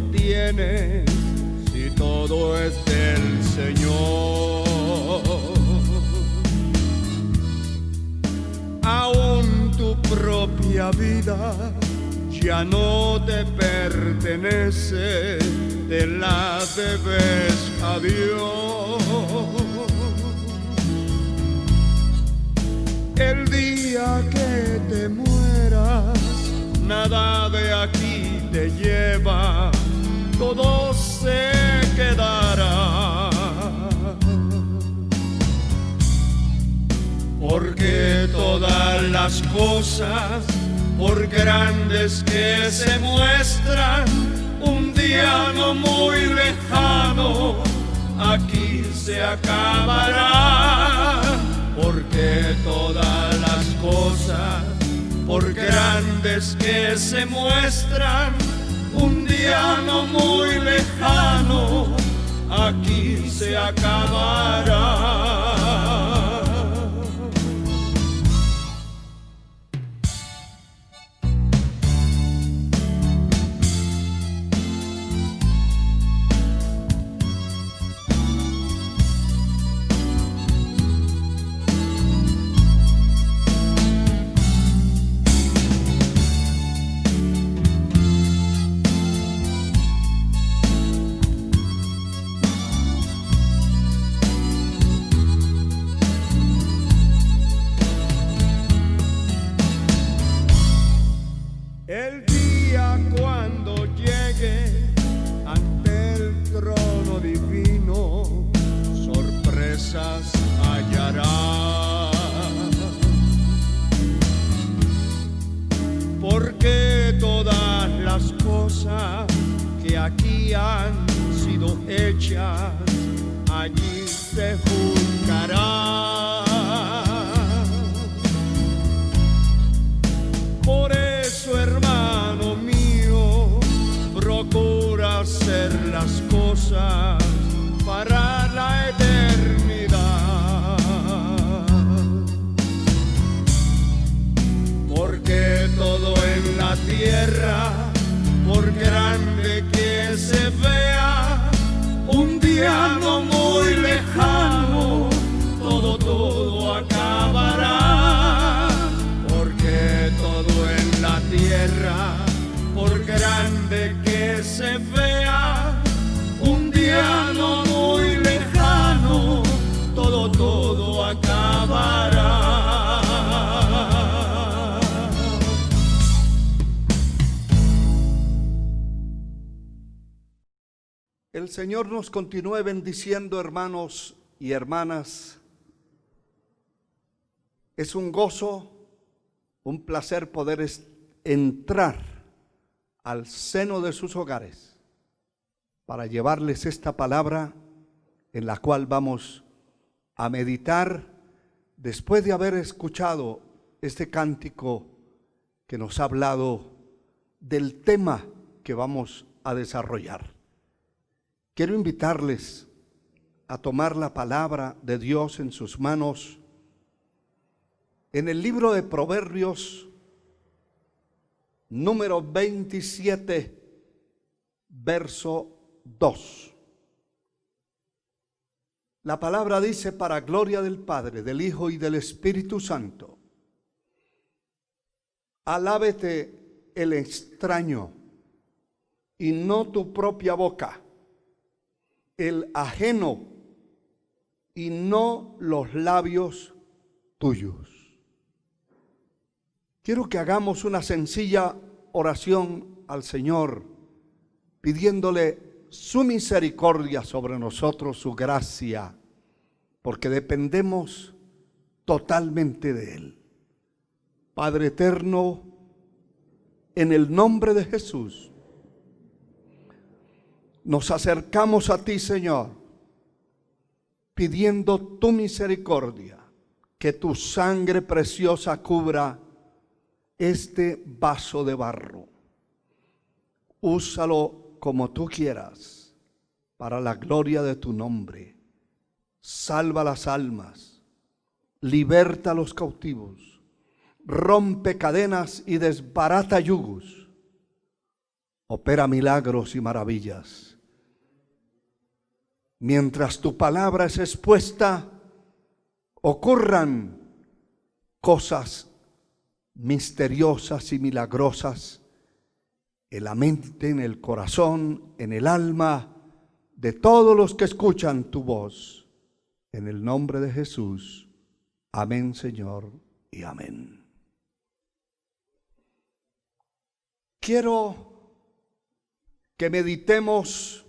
detiene si todo es del Señor? Aún tu propia vida ya no te pertenece, te la debes a Dios. El día que te mueras, nada de aquí te lleva, todo se quedará. Porque todas las cosas, por grandes que se muestran, un día no muy lejano, aquí se acabará. Porque todas las cosas, por grandes que se muestran, un día no muy lejano, aquí se acabará. El día cuando llegue ante el trono divino, sorpresas hallará. Porque todas las cosas que aquí han sido hechas, allí se juzgará. Por eso, hermano mío, procura hacer las cosas para la eternidad. Porque todo en la tierra, por grande que se vea, un día no muy lejano, todo acabará. Porque todo en la tierra, por grande que se vea, un día no muy lejano, todo acabará. El Señor nos continúe bendiciendo, hermanos y hermanas. Es un gozo, un placer poder entrar al seno de sus hogares para llevarles esta palabra en la cual vamos a meditar después de haber escuchado este cántico que nos ha hablado del tema que vamos a desarrollar. Quiero invitarles a tomar la palabra de Dios en sus manos en el libro de Proverbios, número 27, verso 2. La palabra dice: para gloria del Padre, del Hijo y del Espíritu Santo, alábete el extraño y no tu propia boca, el ajeno y no los labios tuyos. Quiero que hagamos una sencilla oración al Señor, pidiéndole su misericordia sobre nosotros, su gracia, porque dependemos totalmente de Él. Padre eterno, en el nombre de Jesús, nos acercamos a ti, Señor, pidiendo tu misericordia, que tu sangre preciosa cubra este vaso de barro. Úsalo como tú quieras, para la gloria de tu nombre. Salva las almas, liberta a los cautivos, rompe cadenas y desbarata yugos. opera milagros y maravillas. Mientras tu palabra es expuesta, ocurran cosas misteriosas y milagrosas en la mente, en el corazón, en el alma de todos los que escuchan tu voz. En el nombre de Jesús. Amén, Señor, y amén. Quiero que meditemos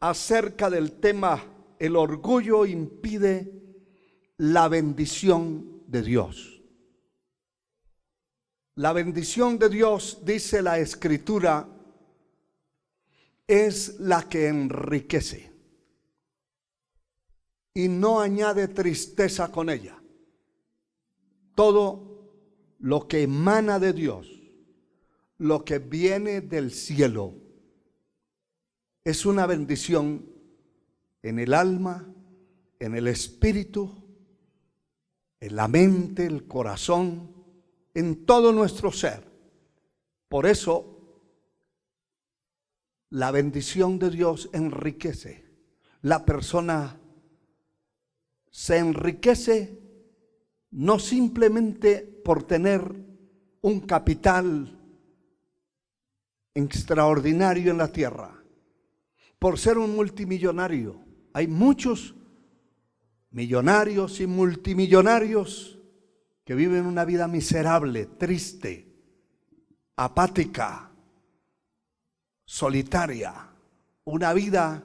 acerca del tema: el orgullo impide la bendición de Dios. La bendición de Dios, dice la Escritura, es la que enriquece y no añade tristeza con ella. Todo lo que emana de Dios, lo que viene del cielo, es una bendición en el alma, en el espíritu, en la mente, el corazón, en todo nuestro ser. Por eso, la bendición de Dios enriquece. La persona se enriquece no simplemente por tener un capital extraordinario en la tierra, por ser un multimillonario. Hay muchos millonarios y multimillonarios que viven una vida miserable, triste, apática, solitaria, una vida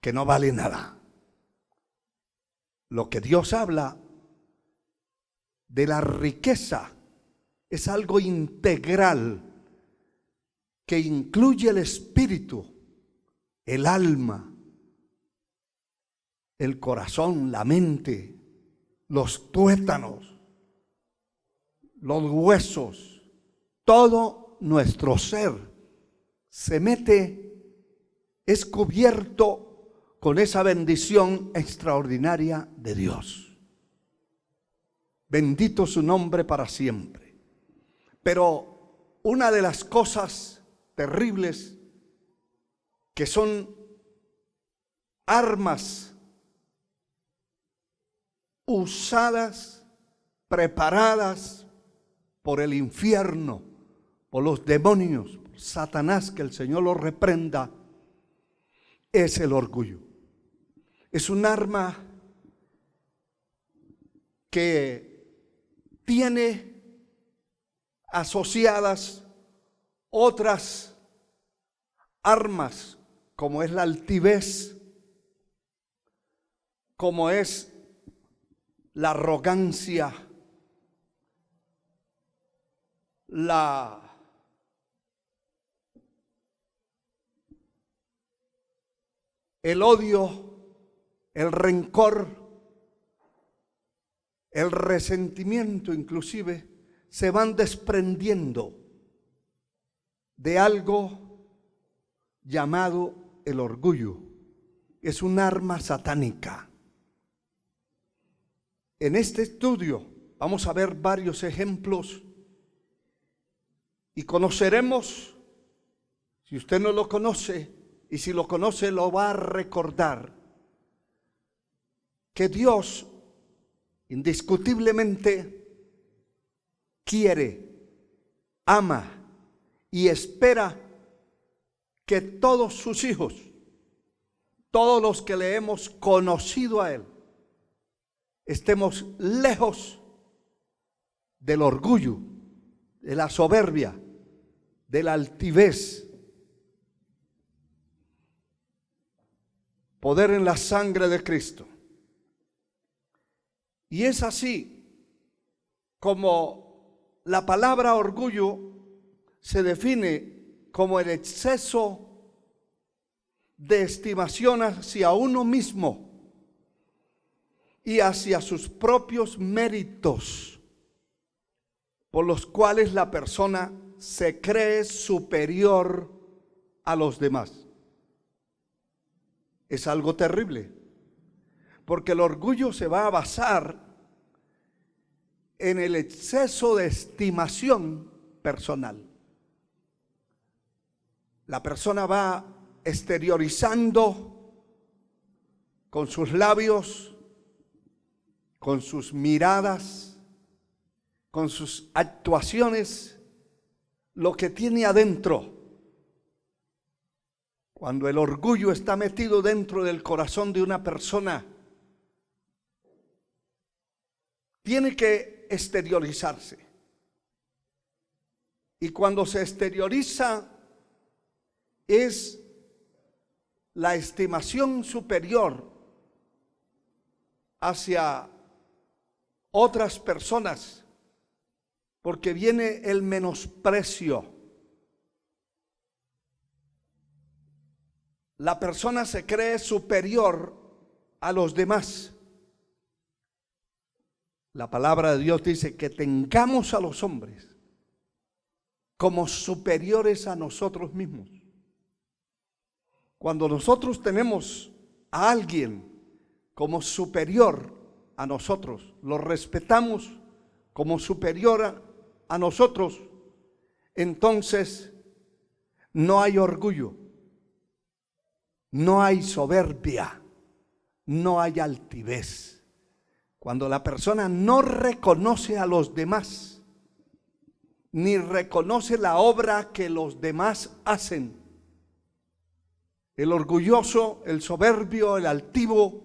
que no vale nada. Lo que Dios habla de la riqueza es algo integral que incluye el espíritu, el alma, el corazón, la mente, los tuétanos, los huesos, todo nuestro ser se mete, es cubierto con esa bendición extraordinaria de Dios. Bendito su nombre para siempre. Pero una de las cosas terribles que son armas usadas, preparadas por el infierno, por los demonios, por Satanás, que el Señor lo reprenda, es el orgullo. Es un arma que tiene asociadas otras armas, como es la altivez, como es la arrogancia, el odio, el rencor, el resentimiento inclusive, se van desprendiendo de algo llamado el orgullo. Es un arma satánica. En este estudio vamos a ver varios ejemplos y conoceremos, si usted no lo conoce, y si lo conoce lo va a recordar, que Dios indiscutiblemente quiere, ama y espera que todos sus hijos, todos los que le hemos conocido a Él, estemos lejos del orgullo, de la soberbia, de la altivez. Poder en la sangre de Cristo. Y es así como la palabra orgullo se define como el exceso de estimación hacia uno mismo y hacia sus propios méritos, por los cuales la persona se cree superior a los demás. Es algo terrible, porque el orgullo se va a basar en el exceso de estimación personal. La persona va exteriorizando con sus labios, con sus miradas, con sus actuaciones, lo que tiene adentro. Cuando el orgullo está metido dentro del corazón de una persona, tiene que exteriorizarse. Y cuando se exterioriza es la estimación superior hacia otras personas, porque viene el menosprecio. La persona se cree superior a los demás. La palabra de Dios dice que tengamos a los hombres como superiores a nosotros mismos. Cuando nosotros tenemos a alguien como superior a nosotros, lo respetamos como superior a nosotros, entonces no hay orgullo, no hay soberbia, no hay altivez. Cuando la persona no reconoce a los demás, ni reconoce la obra que los demás hacen, el orgulloso, el soberbio, el altivo,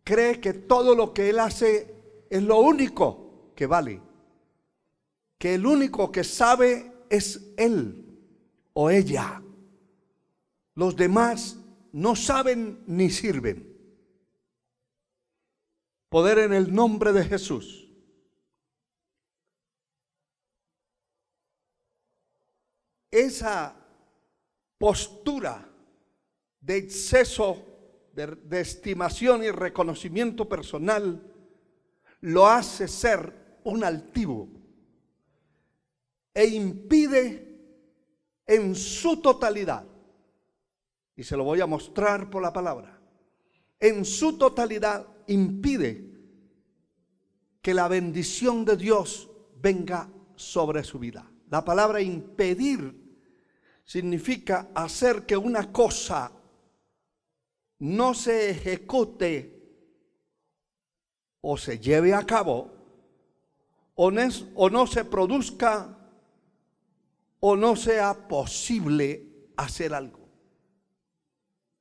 cree que todo lo que él hace es lo único que vale, que el único que sabe es él o ella. Los demás no saben ni sirven. Poder en el nombre de Jesús. Esa postura de exceso de estimación y reconocimiento personal lo hace ser un altivo e impide en su totalidad, y se lo voy a mostrar por la palabra, en su totalidad impide que la bendición de Dios venga sobre su vida. La palabra impedir significa hacer que una cosa no se ejecute o se lleve a cabo, o no se produzca, o no sea posible hacer algo.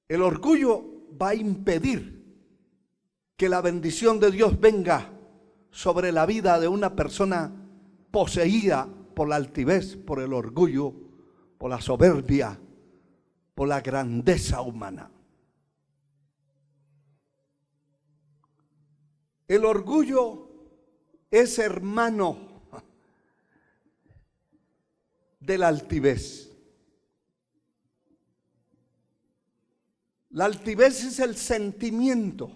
El orgullo va a impedir que la bendición de Dios venga sobre la vida de una persona poseída por la altivez, por el orgullo, por la soberbia, por la grandeza humana. El orgullo es hermano de la altivez. La altivez es el sentimiento.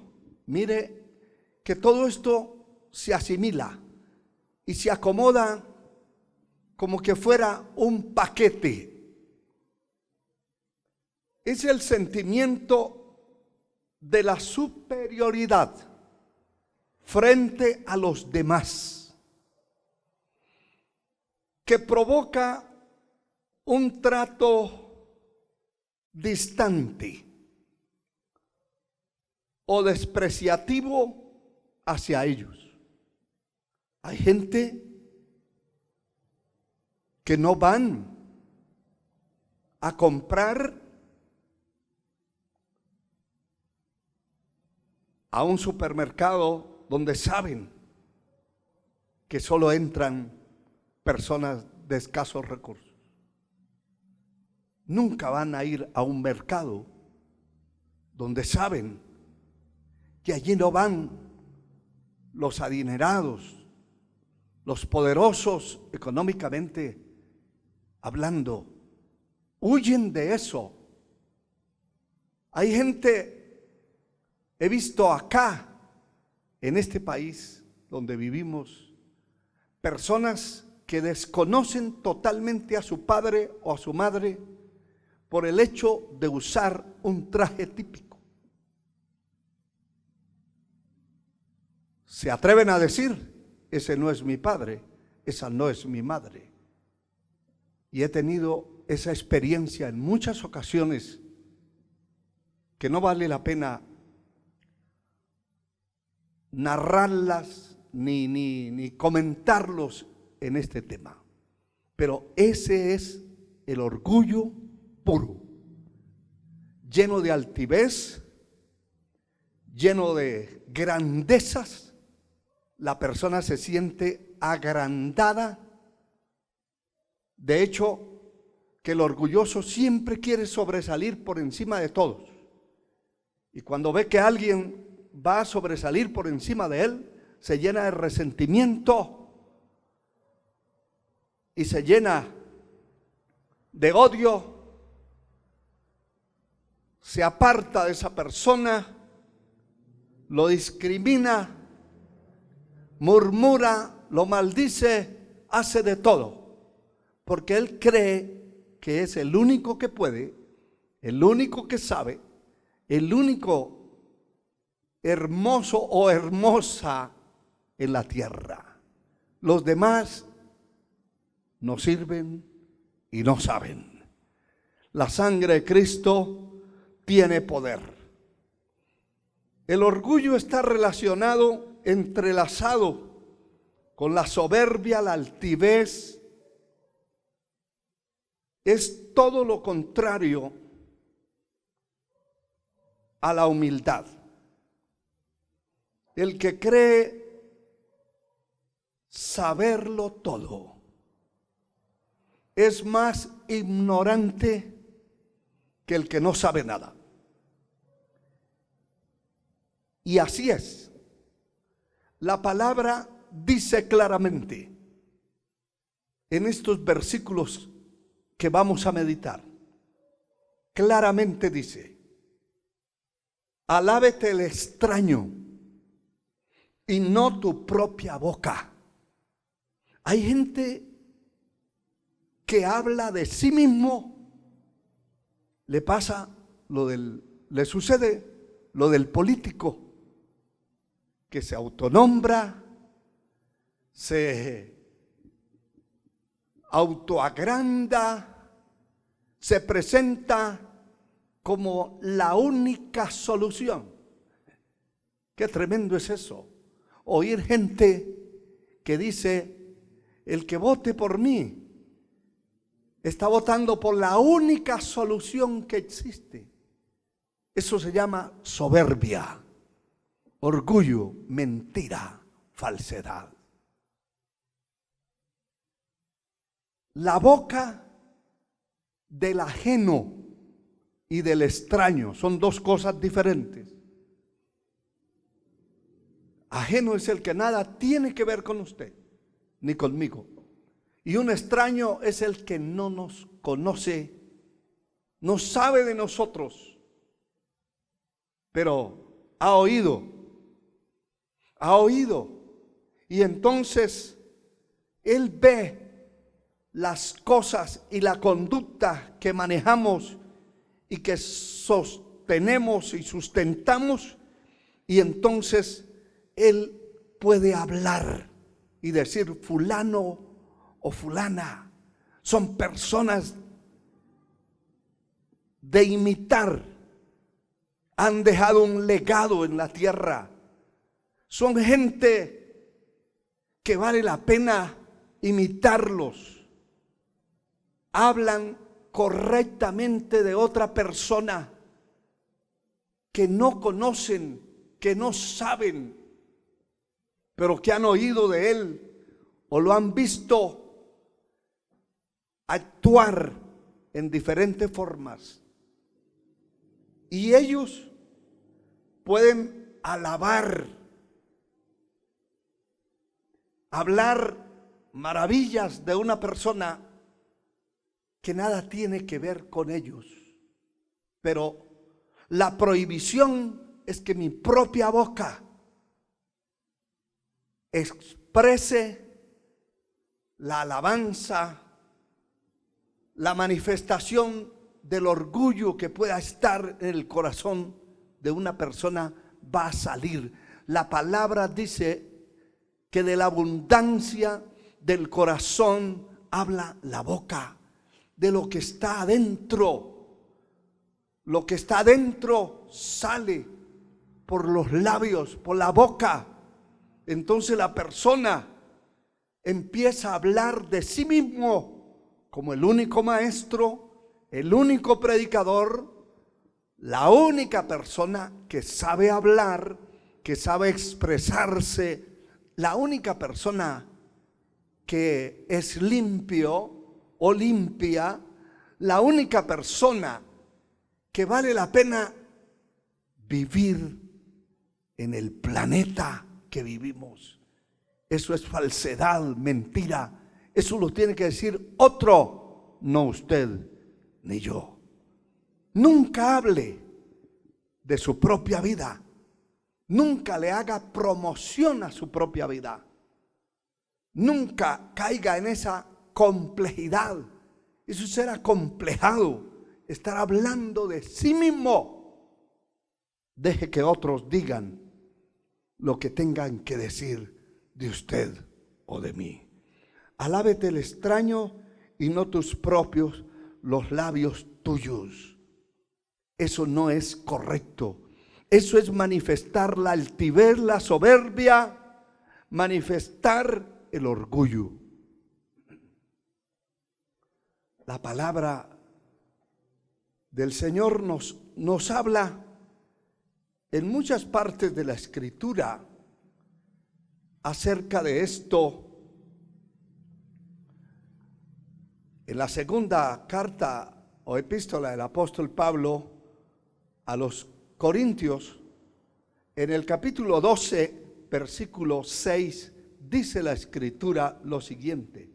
Mire que todo esto se asimila y se acomoda como que fuera un paquete. Es el sentimiento de la superioridad frente a los demás, que provoca un trato distante o despreciativo hacia ellos. Hay gente que no van a comprar a un supermercado donde saben que solo entran personas de escasos recursos. Nunca van a ir a un mercado donde saben que allí no van los adinerados, los poderosos económicamente hablando. Huyen de eso. Hay gente, he visto acá, en este país donde vivimos, personas que desconocen totalmente a su padre o a su madre por el hecho de usar un traje típico. Se atreven a decir, ese no es mi padre, esa no es mi madre. Y he tenido esa experiencia en muchas ocasiones que no vale la pena narrarlas ni comentarlos en este tema. Pero ese es el orgullo puro, lleno de altivez, lleno de grandezas. La persona se siente agrandada. De hecho, que el orgulloso siempre quiere sobresalir por encima de todos. Y cuando ve que alguien va a sobresalir por encima de él, se llena de resentimiento y se llena de odio, se aparta de esa persona, lo discrimina, murmura, lo maldice, hace de todo, porque él cree que es el único que puede, el único que sabe, el único hermoso o hermosa en la tierra. Los demás no sirven y no saben. La sangre de Cristo tiene poder. El orgullo está relacionado, entrelazado con la soberbia, la altivez. Es todo lo contrario a la humildad. El que cree saberlo todo es más ignorante que el que no sabe nada. Y así es. La palabra dice claramente en estos versículos que vamos a meditar, claramente dice: alábete el extraño y no tu propia boca. Hay gente que habla de sí mismo. Le sucede lo del político que se autonombra, se autoagranda, se presenta como la única solución. Qué tremendo es eso, oír gente que dice: el que vote por mí está votando por la única solución que existe. Eso se llama soberbia, orgullo, mentira, falsedad. La boca del ajeno y del extraño son dos cosas diferentes. Ajeno es el que nada tiene que ver con usted, ni conmigo. Y un extraño es el que no nos conoce, no sabe de nosotros, pero ha oído. Y entonces él ve las cosas y la conducta que manejamos y que sostenemos y sustentamos, y entonces él puede hablar y decir: fulano o fulana son personas de imitar, han dejado un legado en la tierra, son gente que vale la pena imitarlos, hablan correctamente de otra persona que no conocen, que no saben, pero que han oído de él o lo han visto actuar en diferentes formas. Y ellos pueden alabar, hablar maravillas de una persona que nada tiene que ver con ellos. Pero la prohibición es que mi propia boca exprese la alabanza, la manifestación del orgullo que pueda estar en el corazón de una persona. Va a salir. La palabra dice que de la abundancia del corazón habla la boca. de lo que está adentro. Lo que está adentro sale por los labios, por la boca. Entonces la persona empieza a hablar de sí mismo como el único maestro, el único predicador, la única persona que sabe hablar, que sabe expresarse, la única persona que es limpio o limpia, la única persona que vale la pena vivir en el planeta que vivimos. Eso es falsedad, mentira. Eso lo tiene que decir otro, no usted ni yo. Nunca hable de su propia vida. Nunca le haga promoción a su propia vida. Nunca caiga en esa complejidad. Eso es ser acomplejado, estar hablando de sí mismo. Deje que otros digan lo que tengan que decir de usted o de mí. Alábete el extraño y no tus propios, los labios tuyos. Eso no es correcto. Eso es manifestar la altivez, la soberbia, manifestar el orgullo. La palabra del Señor nos habla en muchas partes de la Escritura acerca de esto. En la segunda carta o epístola del apóstol Pablo a los Corintios, en el capítulo 12, versículo 6, dice la Escritura lo siguiente: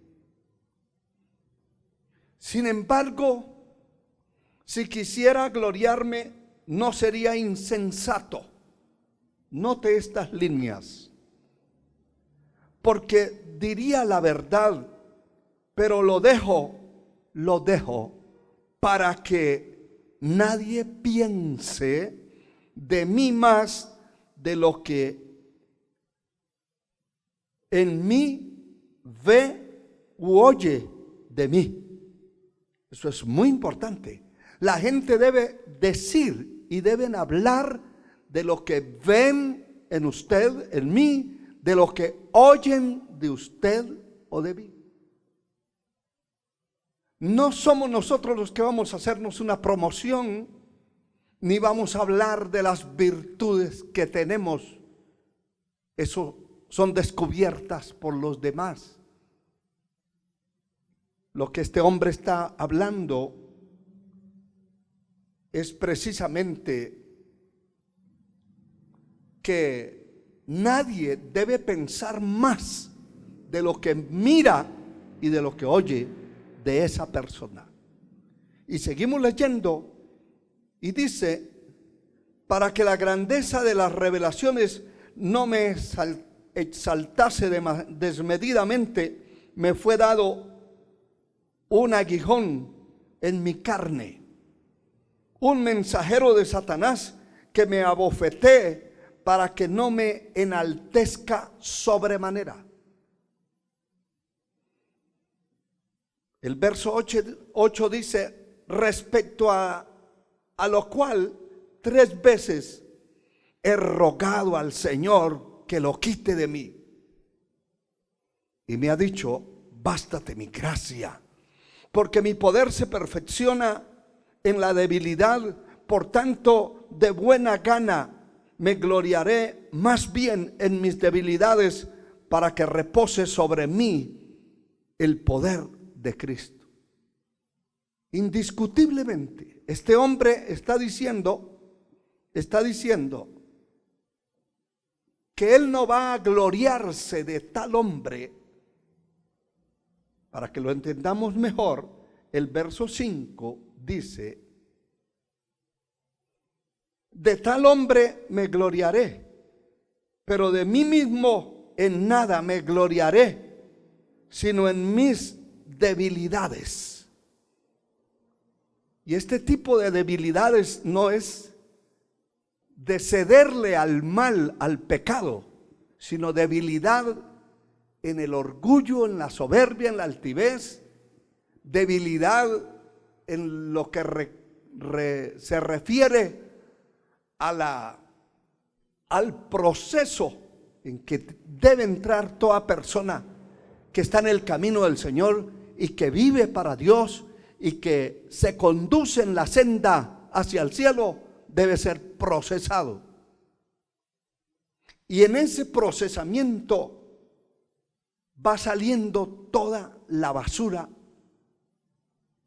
sin embargo, si quisiera gloriarme, no sería insensato. Note estas líneas. Porque diría la verdad, pero lo dejo para que nadie piense de mí más de lo que en mí ve u oye de mí. Eso es muy importante. La gente debe decir y deben hablar de lo que ven en usted, en mí, de lo que oyen de usted o de mí. No somos nosotros los que vamos a hacernos una promoción, ni vamos a hablar de las virtudes que tenemos. Eso son descubiertas por los demás. Lo que este hombre está hablando es precisamente que nadie debe pensar más de lo que mira y de lo que oye de esa persona. Y seguimos leyendo y dice: para que la grandeza de las revelaciones no me exaltase desmedidamente, me fue dado un aguijón en mi carne, un mensajero de Satanás que me abofetee para que no me enaltezca sobremanera. El verso 8 dice: respecto a lo cual 3 veces he rogado al Señor que lo quite de mí. Y me ha dicho: bástate mi gracia, porque mi poder se perfecciona en la debilidad. Por tanto, de buena gana me gloriaré más bien en mis debilidades, para que repose sobre mí el poder de Cristo. Indiscutiblemente, este hombre está diciendo que él no va a gloriarse de tal hombre. Para que lo entendamos mejor, el verso 5 dice: de tal hombre me gloriaré, pero de mí mismo en nada me gloriaré, sino en mis debilidades. Y este tipo de debilidades no es de cederle al mal, al pecado, sino debilidad en el orgullo, en la soberbia, en la altivez, debilidad en lo que se refiere al proceso en que debe entrar toda persona que está en el camino del Señor y que vive para Dios y que se conduce en la senda hacia el cielo. Debe ser procesado. Y en ese procesamiento va saliendo toda la basura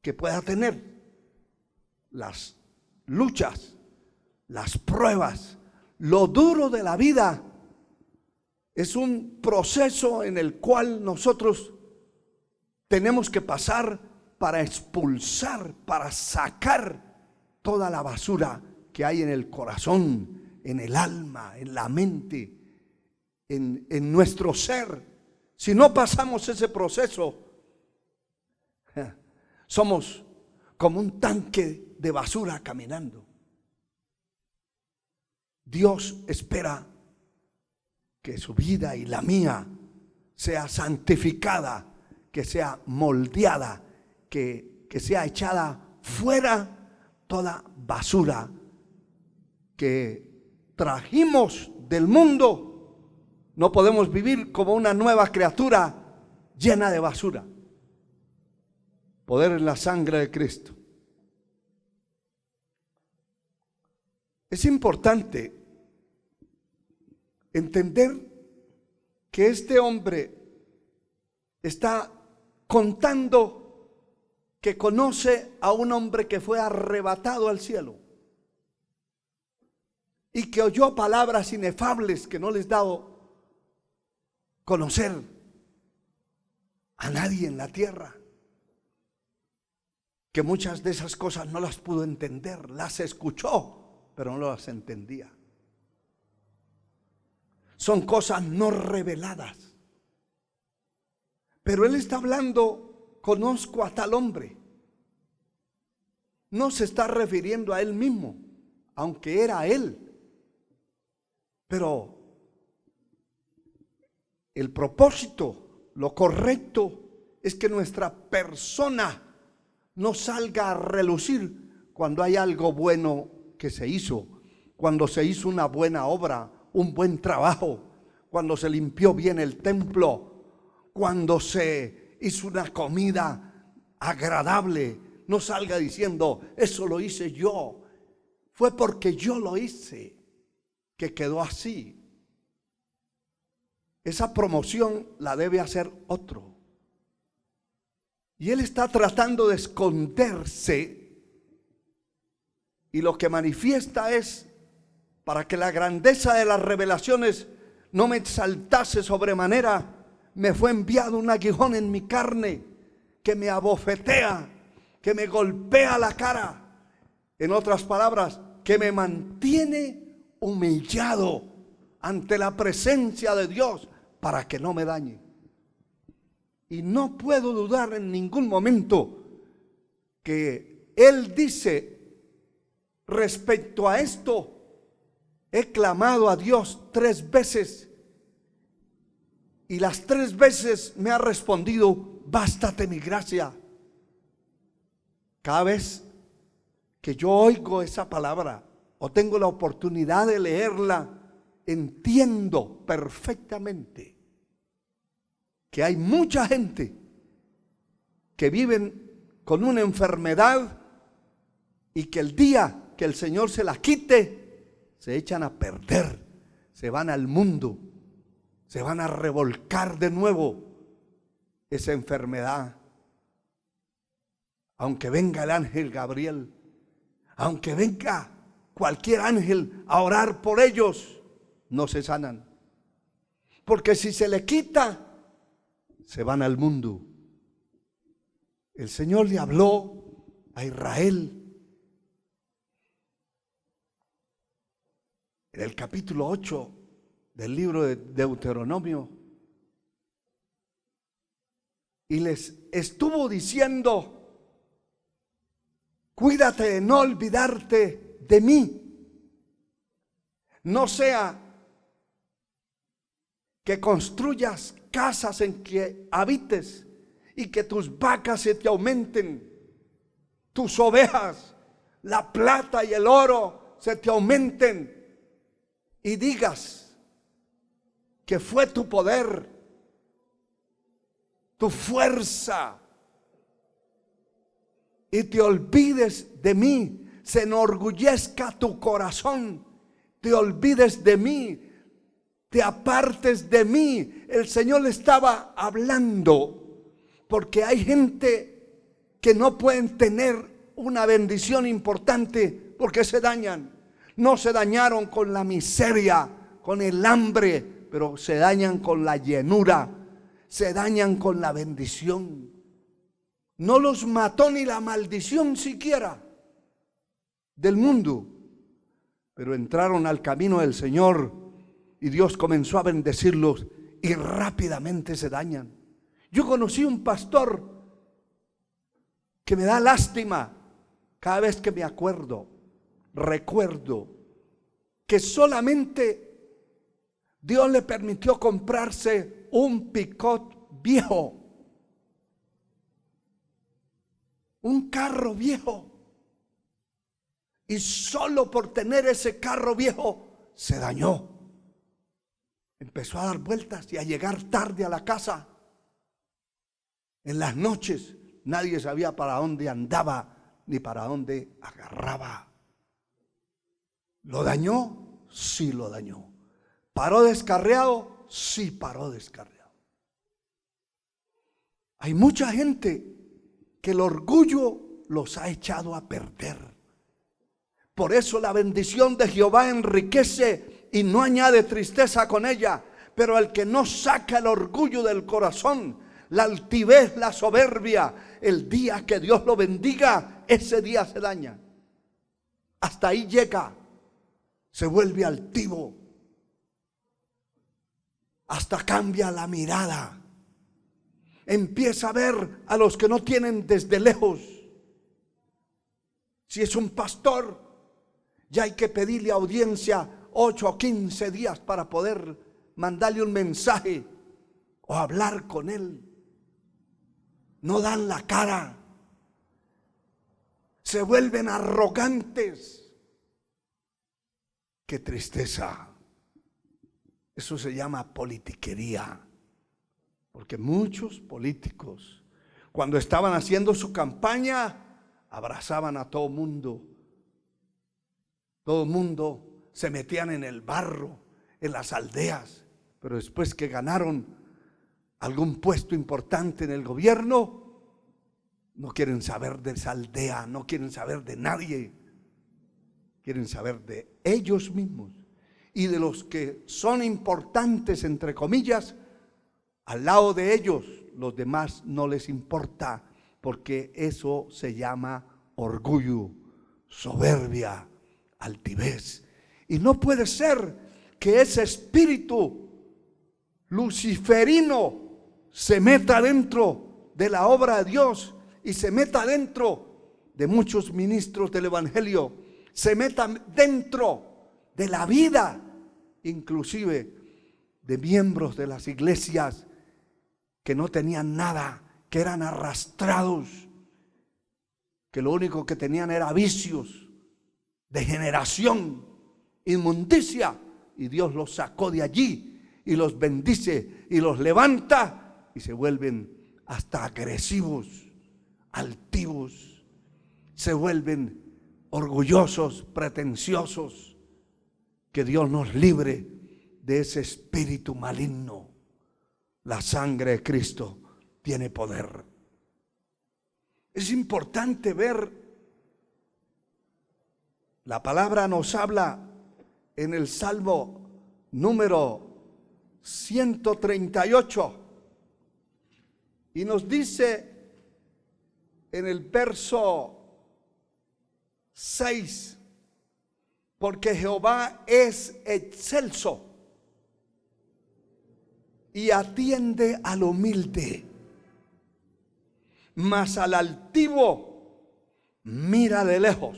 que pueda tener, las luchas, las pruebas, lo duro de la vida. Es un proceso en el cual nosotros tenemos que pasar para expulsar, para sacar toda la basura que hay en el corazón, en el alma, en la mente, en nuestro ser. Si no pasamos ese proceso, somos como un tanque de basura caminando. Dios espera que su vida y la mía sea santificada, que sea moldeada, que sea echada fuera toda basura que trajimos del mundo. No podemos vivir como una nueva criatura llena de basura. Poder en la sangre de Cristo. Es importante entender que este hombre está contando que conoce a un hombre que fue arrebatado al cielo y que oyó palabras inefables que no les dado conocer a nadie en la tierra, que muchas de esas cosas no las pudo entender, las escuchó, pero no las entendía. Son cosas no reveladas. Pero él está hablando, conozco a tal hombre. No se está refiriendo a él mismo, aunque era él. Pero el propósito, lo correcto, es que nuestra persona no salga a relucir cuando hay algo bueno que se hizo, cuando se hizo una buena obra, un buen trabajo, cuando se limpió bien el templo, cuando se hizo una comida agradable. No salga diciendo, eso lo hice yo, fue porque yo lo hice que quedó así. Esa promoción la debe hacer otro. Y él está tratando de esconderse, y lo que manifiesta es, para que la grandeza de las revelaciones no me exaltase sobremanera, me fue enviado un aguijón en mi carne que me abofetea, que me golpea la cara. En otras palabras, que me mantiene humillado ante la presencia de Dios para que no me dañe. Y no puedo dudar en ningún momento que él dice, respecto a esto, he clamado a Dios 3 veces y las 3 veces me ha respondido, bástate mi gracia. Cada vez que yo oigo esa palabra o tengo la oportunidad de leerla, entiendo perfectamente que hay mucha gente que viven con una enfermedad y que el día que el Señor se la quite, se echan a perder, se van al mundo, se van a revolcar de nuevo esa enfermedad. Aunque venga el ángel Gabriel, aunque venga cualquier ángel a orar por ellos, no se sanan. Porque si se le quita, se van al mundo. El Señor le habló a Israel en el capítulo 8 del libro de Deuteronomio y les estuvo diciendo, cuídate de no olvidarte de mí. No sea que construyas casas en que habites y que tus vacas se te aumenten, tus ovejas, la plata y el oro se te aumenten, y digas que fue tu poder, tu fuerza, y te olvides de mí, se enorgullezca tu corazón, te olvides de mí, te apartes de mí. El Señor le estaba hablando, porque hay gente que no pueden tener una bendición importante porque se dañan. No se dañaron con la miseria, con el hambre, pero se dañan con la llenura, se dañan con la bendición. No los mató ni la maldición siquiera del mundo, pero entraron al camino del Señor y Dios comenzó a bendecirlos y rápidamente se dañan. Yo conocí un pastor que me da lástima cada vez que me recuerdo que solamente Dios le permitió comprarse un Picot viejo, un carro viejo, y solo por tener ese carro viejo se dañó. Empezó a dar vueltas y a llegar tarde a la casa. En las noches nadie sabía para dónde andaba ni para dónde agarraba. ¿Lo dañó? Sí lo dañó. ¿Paró descarriado? Sí paró descarriado. Hay mucha gente que el orgullo los ha echado a perder. Por eso la bendición de Jehová enriquece y no añade tristeza con ella. Pero el que no saca el orgullo del corazón, la altivez, la soberbia, el día que Dios lo bendiga, ese día se daña. Hasta ahí llega, se vuelve altivo, hasta cambia la mirada. Empieza a ver a los que no tienen desde lejos. Si es un pastor, ya hay que pedirle audiencia 8 o 15 días para poder mandarle un mensaje o hablar con él. No dan la cara, se vuelven arrogantes. Qué tristeza. Eso se llama politiquería. Porque muchos políticos, cuando estaban haciendo su campaña, abrazaban a todo mundo. Todo mundo se metían en el barro, en las aldeas. Pero después que ganaron algún puesto importante en el gobierno, no quieren saber de esa aldea, no quieren saber de nadie. Quieren saber de ellos mismos. Y de los que son importantes, entre comillas, al lado de ellos, los demás no les importa, porque eso se llama orgullo, soberbia, altivez. Y no puede ser que ese espíritu luciferino se meta dentro de la obra de Dios y se meta dentro de muchos ministros del evangelio, se meta dentro de la vida, inclusive de miembros de las iglesias que no tenían nada, que eran arrastrados, que lo único que tenían era vicios, degeneración, inmundicia, y Dios los sacó de allí y los bendice y los levanta y se vuelven hasta agresivos, altivos, se vuelven orgullosos, pretenciosos. Que Dios nos libre de ese espíritu maligno. La sangre de Cristo tiene poder. Es importante ver, la palabra nos habla en el Salmo número 138 y nos dice en el verso 6: porque Jehová es excelso y atiende al humilde, mas al altivo mira de lejos.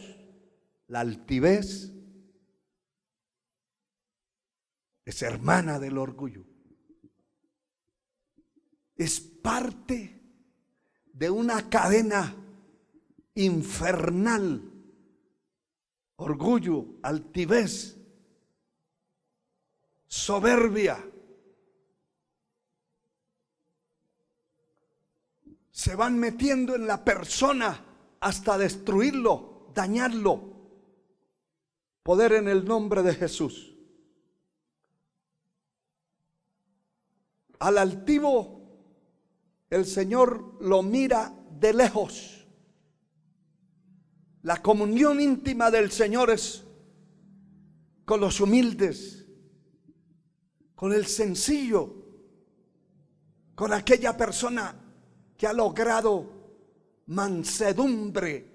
La altivez es hermana del orgullo. Es parte de una cadena infernal, orgullo, altivez, soberbia. Se van metiendo en la persona hasta destruirlo, dañarlo. Poder en el nombre de Jesús. Al altivo, el Señor lo mira de lejos. La comunión íntima del Señor es con los humildes, con el sencillo, con aquella persona que ha logrado mansedumbre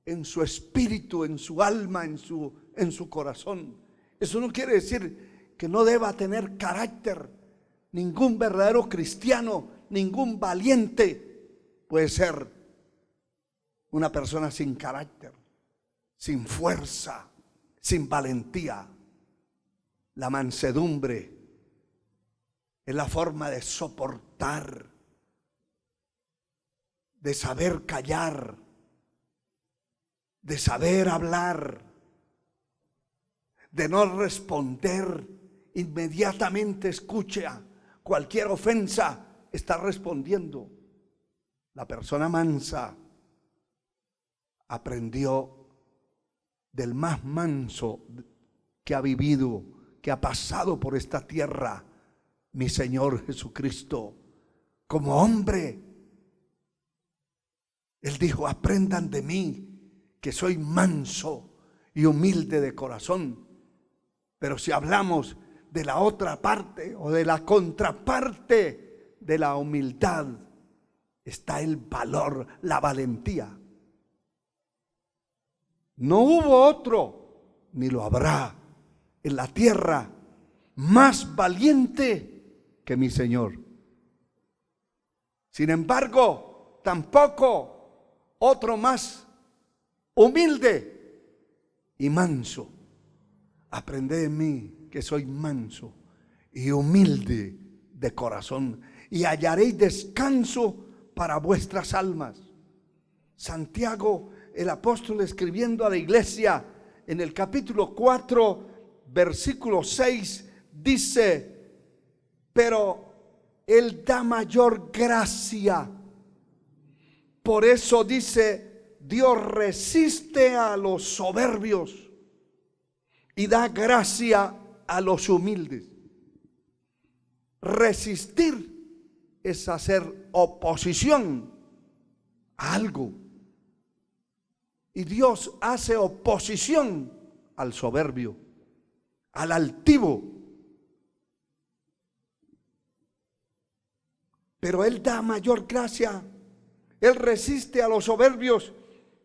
en su espíritu, en su alma, en su corazón. Eso no quiere decir que no deba tener carácter. Ningún verdadero cristiano, ningún valiente puede ser una persona sin carácter, sin fuerza, sin valentía. La mansedumbre es la forma de soportar, de saber callar, de saber hablar, de no responder inmediatamente. Escucha, cualquier ofensa está respondiendo. La persona mansa aprendió del más manso que ha vivido, que ha pasado por esta tierra, mi Señor Jesucristo. Como hombre, Él dijo: aprendan de mí, que soy manso y humilde de corazón. Pero si hablamos de la otra parte o de la contraparte de la humildad, está el valor, la valentía. No hubo otro, ni lo habrá en la tierra, más valiente que mi Señor. Sin embargo, tampoco otro más humilde y manso. Aprended de mí, que soy manso y humilde de corazón, y hallaréis descanso para vuestras almas. Santiago, el apóstol, escribiendo a la iglesia en el capítulo 4, versículo 6, dice: pero Él da mayor gracia. Por eso dice: Dios resiste a los soberbios y da gracia a los humildes. Resistir es hacer oposición a algo. Y Dios hace oposición al soberbio, al altivo. Pero Él da mayor gracia. Él resiste a los soberbios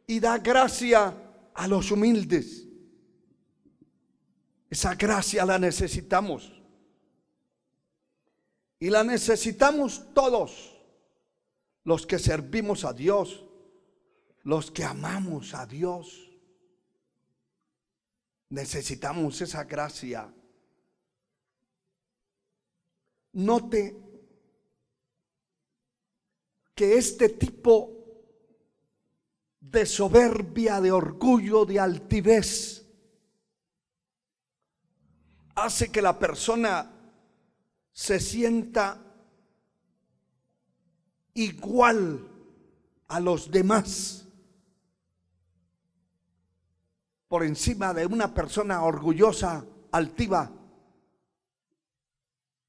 y da gracia a los humildes. Esa gracia la necesitamos. Y la necesitamos todos los que servimos a Dios, los que amamos a Dios. Necesitamos esa gracia. Note que este tipo de soberbia, de orgullo, de altivez, hace que la persona se sienta igual a los demás, por encima de una persona orgullosa, altiva.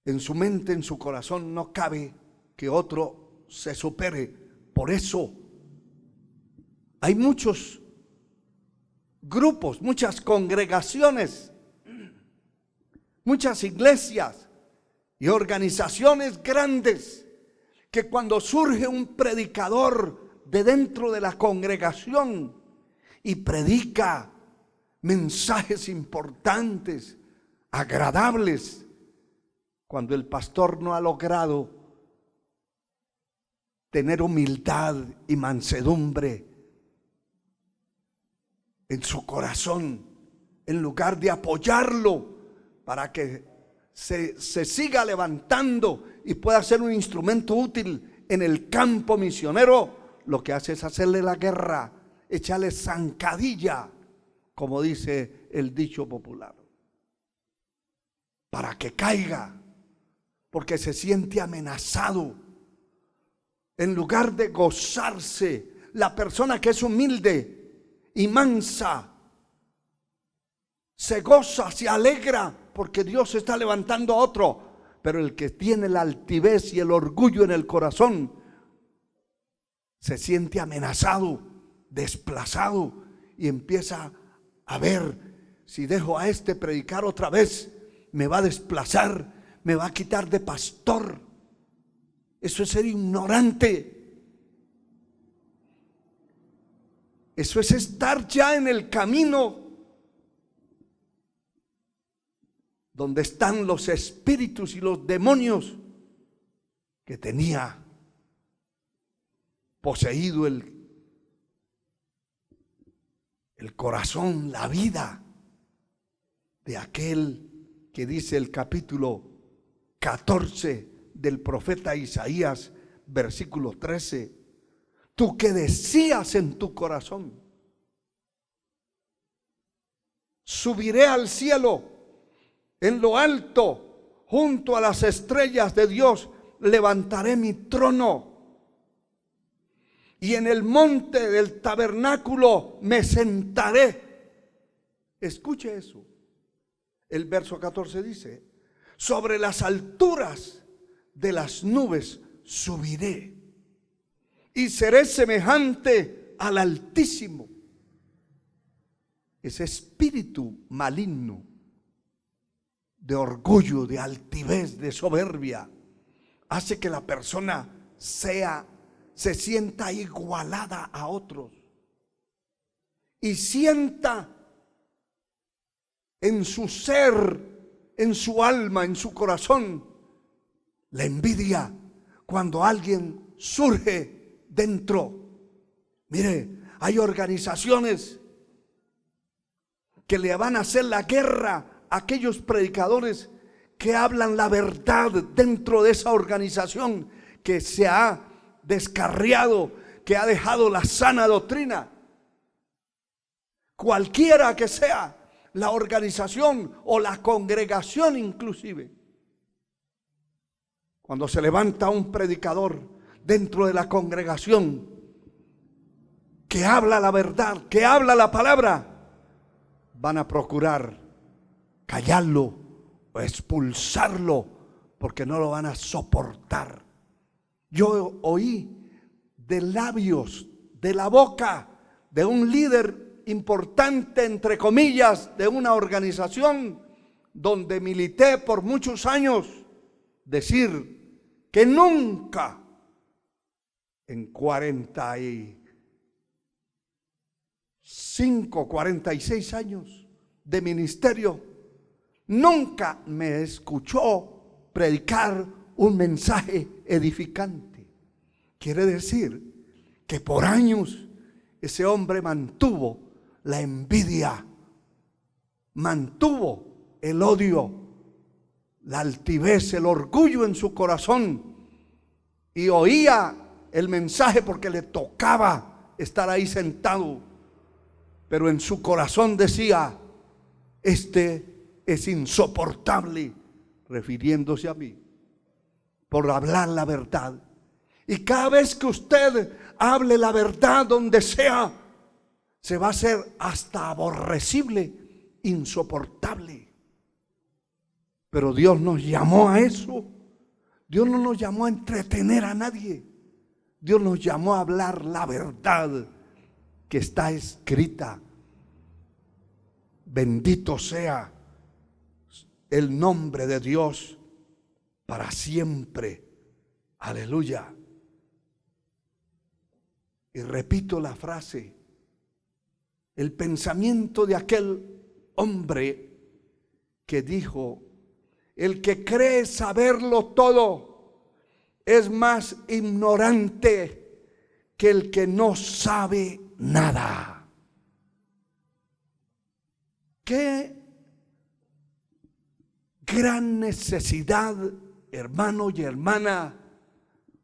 En su mente, en su corazón, no cabe que otro se supere. Por eso hay muchos grupos, muchas congregaciones, muchas iglesias y organizaciones grandes que cuando surge un predicador de dentro de la congregación y predica mensajes importantes, agradables, cuando el pastor no ha logrado tener humildad y mansedumbre en su corazón, en lugar de apoyarlo para que se siga levantando y pueda ser un instrumento útil en el campo misionero, lo que hace es hacerle la guerra, echarle zancadilla, como dice el dicho popular, para que caiga, porque se siente amenazado. En lugar de gozarse, la persona que es humilde y mansa se goza, se alegra, porque Dios está levantando a otro. Pero el que tiene la altivez y el orgullo en el corazón se siente amenazado, desplazado, y empieza a ver: si dejo a este predicar otra vez, me va a desplazar, me va a quitar de pastor. Eso es ser ignorante. Eso es estar ya en el camino donde están los espíritus y los demonios que tenía poseído el corazón, la vida de aquel que dice el capítulo 14 del profeta Isaías, versículo 13: tú que decías en tu corazón, subiré al cielo, en lo alto, junto a las estrellas de Dios, levantaré mi trono, y en el monte del tabernáculo me sentaré. Escuche eso. El verso 14 dice: sobre las alturas de las nubes subiré, y seré semejante al Altísimo. Ese espíritu maligno de orgullo, de altivez, de soberbia, hace que la persona se sienta igualada a otros y sienta en su ser, en su alma, en su corazón, la envidia cuando alguien surge dentro. Mire, hay organizaciones que le van a hacer la guerra a aquellos predicadores que hablan la verdad dentro de esa organización que se ha descarriado, que ha dejado la sana doctrina. Cualquiera que sea la organización o la congregación inclusive. Cuando se levanta un predicador dentro de la congregación que habla la verdad, que habla la palabra, van a procurar callarlo o expulsarlo, porque no lo van a soportar. Yo oí de labios, de la boca de un líder importante, entre comillas, de una organización donde milité por muchos años, decir que nunca en 46 años de ministerio, nunca me escuchó predicar un mensaje edificante. Quiere decir que por años ese hombre mantuvo la envidia, mantuvo el odio, la altivez, el orgullo en su corazón, y oía el mensaje porque le tocaba estar ahí sentado, pero en su corazón decía: este es insoportable, refiriéndose a mí, por hablar la verdad. Y cada vez que usted hable la verdad donde sea, se va a hacer hasta aborrecible, insoportable. Pero Dios nos llamó a eso. Dios no nos llamó a entretener a nadie. Dios nos llamó a hablar la verdad que está escrita. Bendito sea el nombre de Dios para siempre. Aleluya. Y repito la frase, el pensamiento de aquel hombre que dijo: el que cree saberlo todo es más ignorante que el que no sabe nada. Qué gran necesidad, hermano y hermana,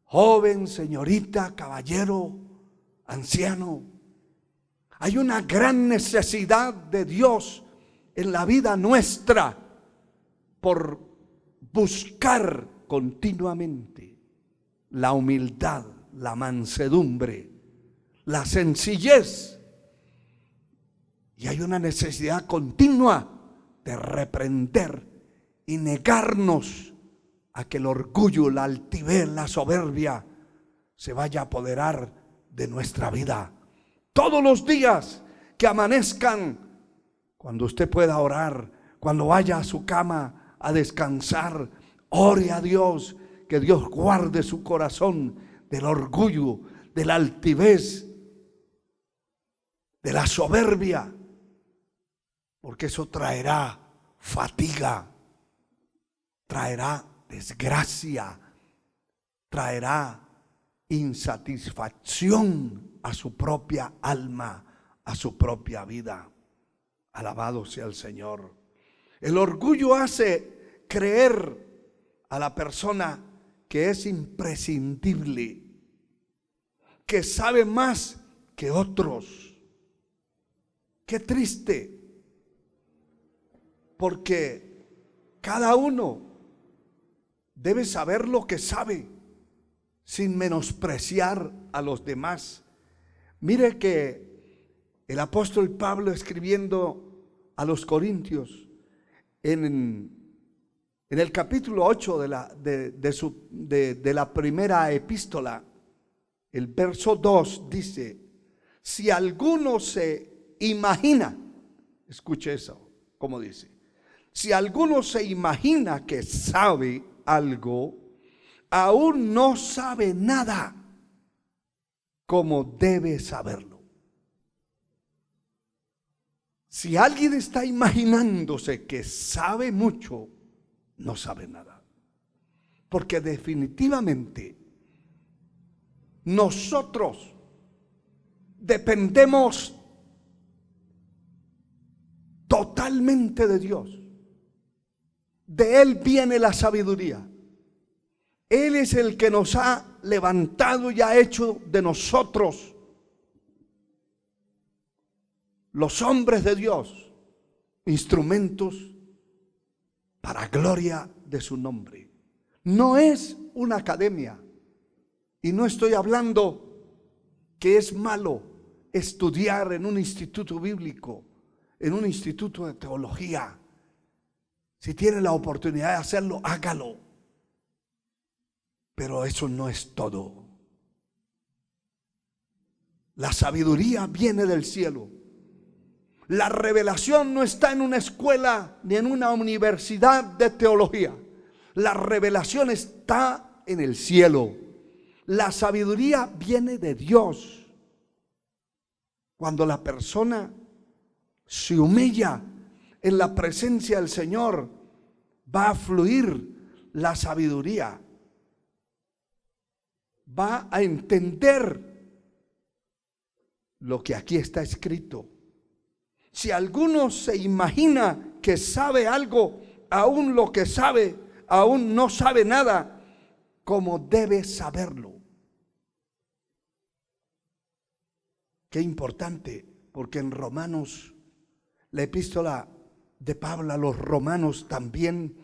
joven, señorita, caballero, anciano. Hay una gran necesidad de Dios en la vida nuestra por buscar continuamente la humildad, la mansedumbre, la sencillez. Y hay una necesidad continua de reprender y negarnos a que el orgullo, la altivez, la soberbia se vaya a apoderar de nuestra vida. Todos los días que amanezcan, cuando usted pueda orar, cuando vaya a su cama a descansar, ore a Dios, que Dios guarde su corazón del orgullo, de la altivez, de la soberbia, porque eso traerá fatiga, traerá desgracia, traerá insatisfacción a su propia alma, a su propia vida. Alabado sea el Señor. El orgullo hace creer a la persona que es imprescindible, que sabe más que otros. Qué triste, porque cada uno debe saber lo que sabe, sin menospreciar a los demás. Mire que el apóstol Pablo, escribiendo a los Corintios, en el capítulo 8 de la primera epístola, el verso 2 dice: si alguno se imagina, escuche eso, como dice, si alguno se imagina que sabe algo, aún no sabe nada como debe saberlo. Si alguien está imaginándose que sabe mucho, no sabe nada. Porque definitivamente nosotros dependemos totalmente de Dios. De Él viene la sabiduría. Él es el que nos ha levantado y ha hecho de nosotros, los hombres de Dios, instrumentos para gloria de su nombre. No es una academia, y no estoy hablando que es malo estudiar en un instituto bíblico, en un instituto de teología. Si tiene la oportunidad de hacerlo, hágalo. Pero eso no es todo. La sabiduría viene del cielo. La revelación no está en una escuela ni en una universidad de teología. La revelación está en el cielo. La sabiduría viene de Dios. Cuando la persona se humilla en la presencia del Señor, va a fluir la sabiduría. Va a entender lo que aquí está escrito. Si alguno se imagina que sabe algo, aún lo que sabe, aún no sabe nada como debe saberlo. Qué importante, porque en Romanos, la epístola de Pablo a los Romanos también,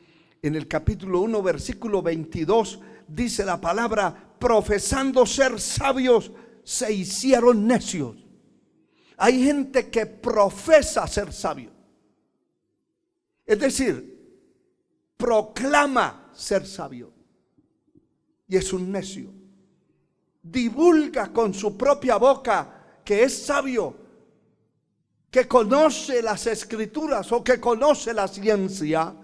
en el capítulo 1, versículo 22, dice la palabra: profesando ser sabios, se hicieron necios. Hay gente que profesa ser sabio, es decir, proclama ser sabio, y es un necio. Divulga con su propia boca que es sabio, que conoce las escrituras o que conoce la ciencia,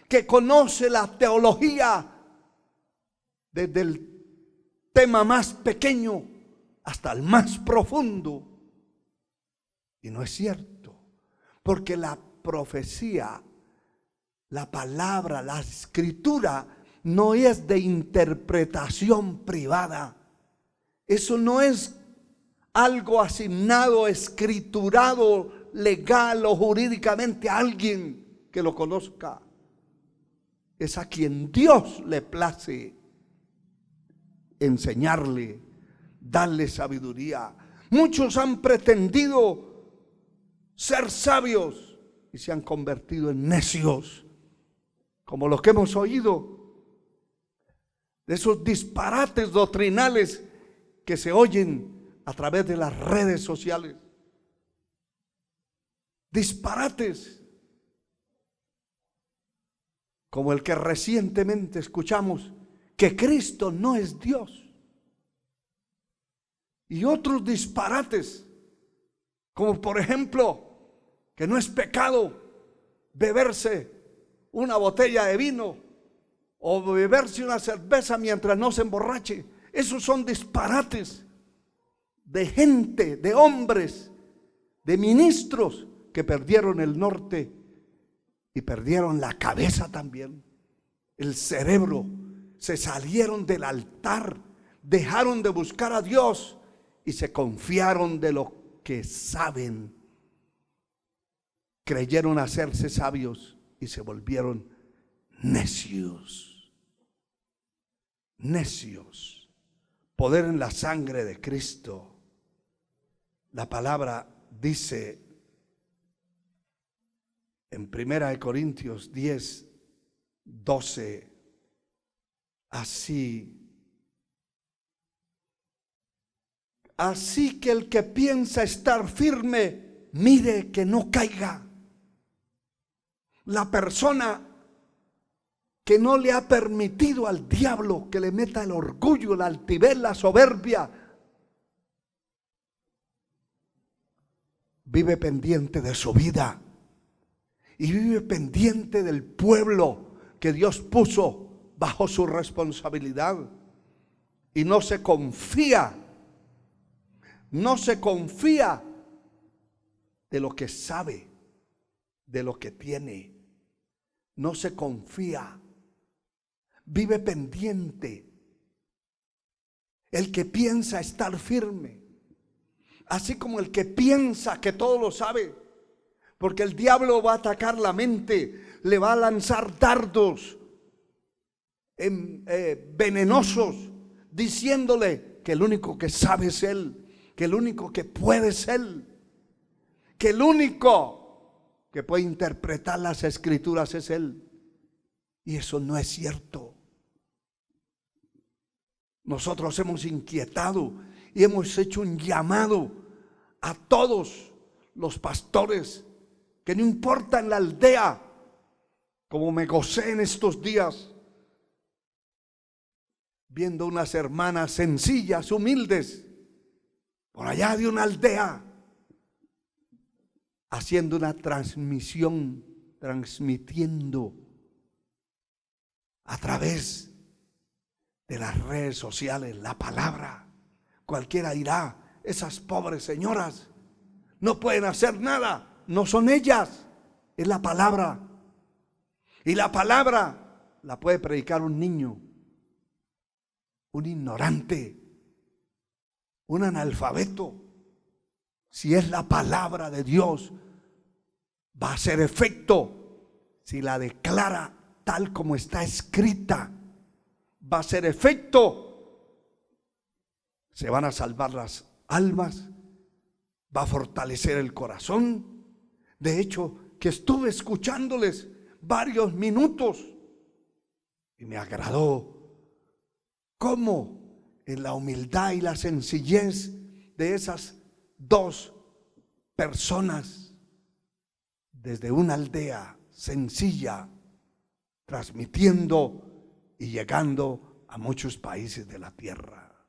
que conoce la teología, desde el tema más pequeño hasta el más profundo. Y no es cierto, porque la profecía, la palabra, la escritura no es de interpretación privada. Eso no es algo asignado, escriturado, legal o jurídicamente a alguien que lo conozca. Es a quien Dios le place enseñarle, darle sabiduría. Muchos han pretendido ser sabios y se han convertido en necios, como lo que hemos oído, de esos disparates doctrinales que se oyen a través de las redes sociales. Disparates como el que recientemente escuchamos, que Cristo no es Dios. Y otros disparates, como por ejemplo, que no es pecado beberse una botella de vino o beberse una cerveza mientras no se emborrache. Esos son disparates de gente, de hombres, de ministros que perdieron el norte y perdieron la cabeza también, el cerebro. Se salieron del altar, dejaron de buscar a Dios y se confiaron de lo que saben. Creyeron hacerse sabios y se volvieron necios. Necios. Poder en la sangre de Cristo. La palabra dice en 1 Corintios 10, 12, así que el que piensa estar firme, mire que no caiga. La persona que no le ha permitido al diablo que le meta el orgullo, la altivez, la soberbia, vive pendiente de su vida y vive pendiente del pueblo que Dios puso bajo su responsabilidad, y no se confía de lo que sabe, de lo que tiene. No se confía, vive pendiente. El que piensa estar firme, así como el que piensa que todo lo sabe, porque el diablo va a atacar la mente, le va a lanzar dardos venenosos, diciéndole que el único que sabe es él, que el único que puede es él, que el único que puede interpretar las escrituras es él. Y eso no es cierto. Nosotros hemos inquietado y hemos hecho un llamado a todos los pastores, que no importa en la aldea, como me gocé en estos días viendo unas hermanas sencillas, humildes, por allá de una aldea, haciendo una transmisión, transmitiendo a través de las redes sociales la palabra. Cualquiera dirá, esas pobres señoras no pueden hacer nada. No son ellas, es la palabra. Y la palabra la puede predicar un niño, un ignorante, un analfabeto. Si es la palabra de Dios, va a hacer efecto. Si la declara tal como está escrita, va a hacer efecto. Se van a salvar las almas, va a fortalecer el corazón. De hecho, que estuve escuchándoles varios minutos y me agradó cómo en la humildad y la sencillez de esas dos personas, desde una aldea sencilla, transmitiendo y llegando a muchos países de la tierra.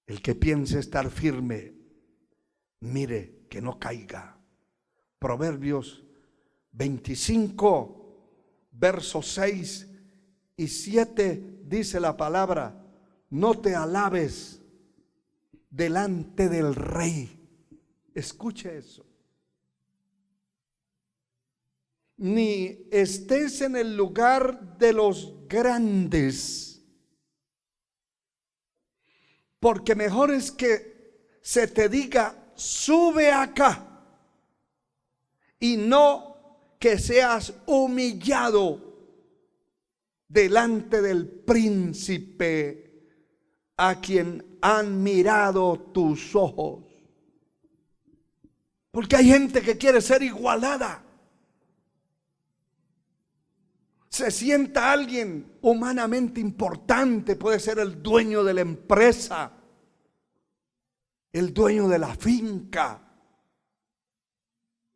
El que piense estar firme, mire que no caiga. Proverbios 25, versos 6 y 7 dice la palabra: no te alabes delante del rey. Escuche eso. Ni estés en el lugar de los grandes, porque mejor es que se te diga sube acá, y no que seas humillado delante del príncipe a quien han mirado tus ojos. Porque hay gente que quiere ser igualada. Se sienta alguien humanamente importante, puede ser el dueño de la empresa, el dueño de la finca,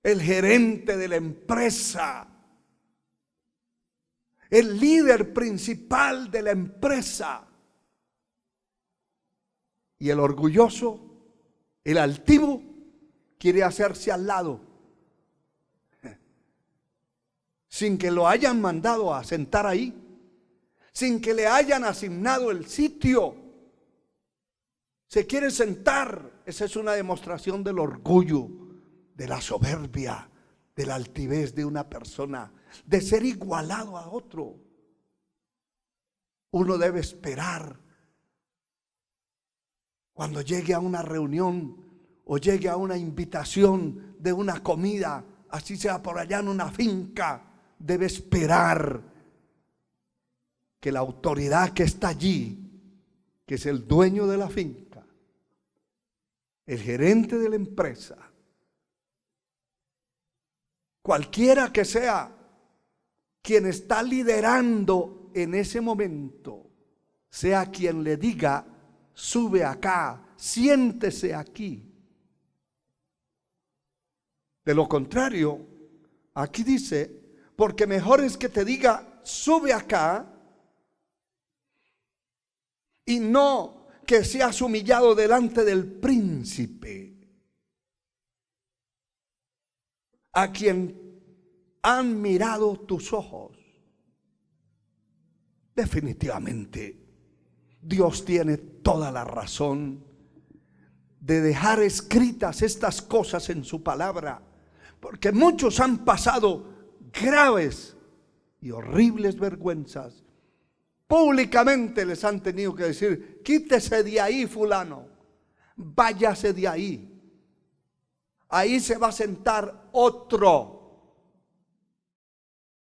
el gerente de la empresa, el líder principal de la empresa. Y el orgulloso, el altivo, quiere hacerse al lado, sin que lo hayan mandado a sentar ahí, sin que le hayan asignado el sitio. Se quiere sentar. Esa es una demostración del orgullo, de la soberbia, de la altivez de una persona, de ser igualado a otro. Uno debe esperar cuando llegue a una reunión o llegue a una invitación de una comida, así sea por allá en una finca, debe esperar que la autoridad que está allí, que es el dueño de la finca, el gerente de la empresa, cualquiera que sea quien está liderando en ese momento, sea quien le diga: sube acá, siéntese aquí. De lo contrario, aquí dice: porque mejor es que te diga sube acá, y no que seas humillado delante del príncipe, a quien han mirado tus ojos. Definitivamente, Dios tiene toda la razón de dejar escritas estas cosas en su palabra, porque muchos han pasado graves y horribles vergüenzas. Públicamente les han tenido que decir: quítese de ahí, fulano, váyase de ahí. Ahí se va a sentar otro.